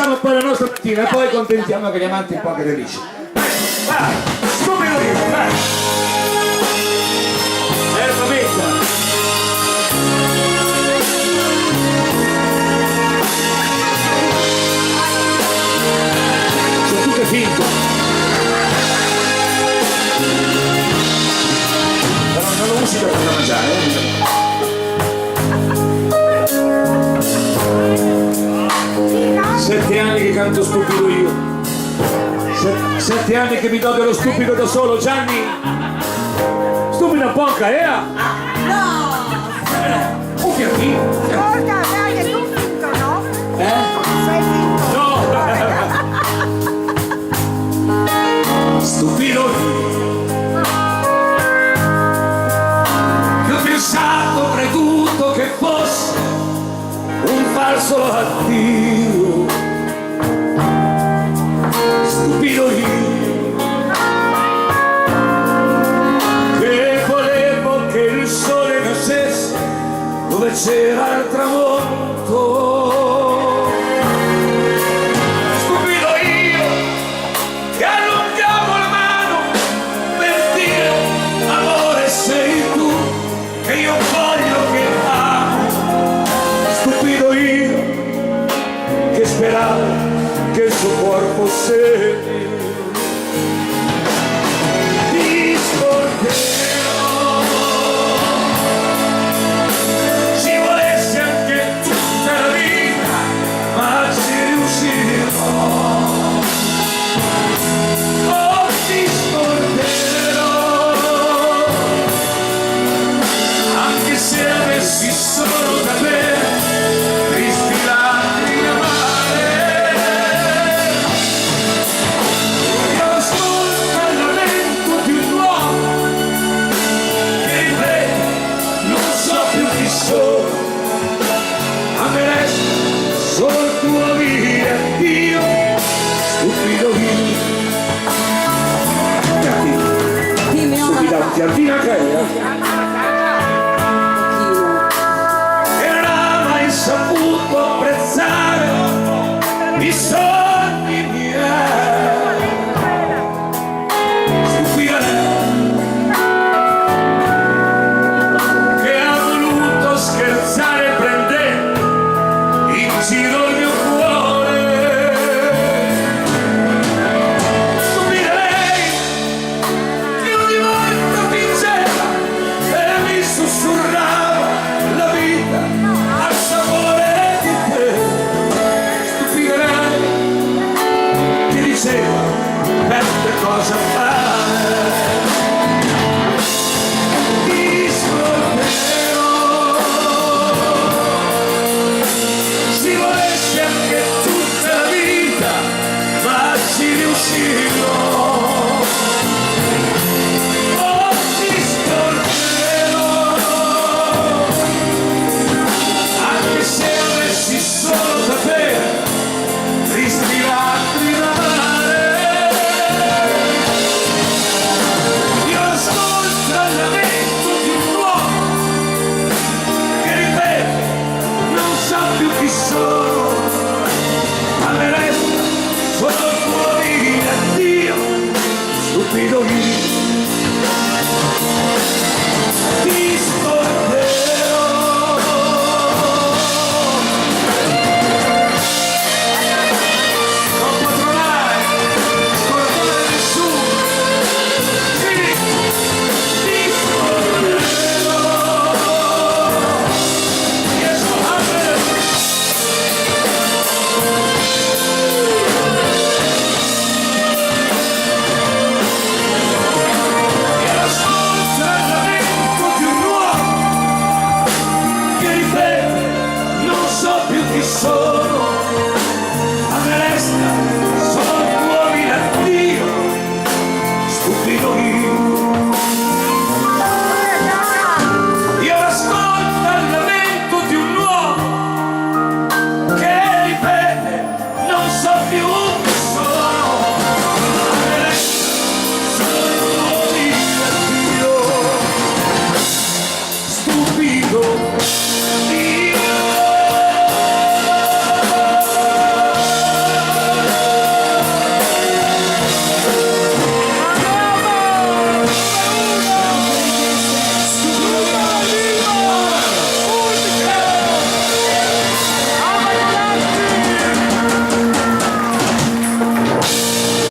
facciamo poi la nostra mattina e poi contentiamo che gli amanti un po' che felici. Vai, subito io, vai! Erba messa! Sono tutte finte! Però non lo usi per far mangiare, 7 anni che canto stupido io, 7 anni che mi do dello stupido da solo, Gianni! Stupida bocca, No! Un fiammino! Porca, dai, è tu finto, no? Sei finto! No! Stupido io, che ho pensato, creduto che fosse un falso addio. Stupido io, che volevo che il sole nascesse dove c'era il tramonto. Stupido io, che allungavo la mano per dire amore sei tu, che io voglio, che amo. Stupido io, che speravo che il suo cuore fosse mio. Ti scorderò, ci volesse anche tutta la vita, ma ci riuscirò. Oh, ti scorderò, anche se avessi solo da bere tristi lacrime amare. Io ascolto il lamento di un uomo che ripete non so più chi sono, a me resta solo il tuo dire addio, stupido io. Dimmi una Stupida Tiardina che era, che non ha mai saputo apprezzare i sogni miei. Stupida che ha voluto scherzare prendendo in giro il mio cuore. Stupida lei che ogni volta fingeva e mi sussurrava la vita al sapore di te. Stupida lei che diceva per cosa fare. Ti scorderò, ci volesse anche tutta la vita, ma ci riuscirò. Oh, ti scorderò, anche se avessi solo da bere tristi lacrime amare. Io ascolto il lamento di un uomo che ripete non sa più chi sono, ma me resta solo il tuo dire addio, stupido io.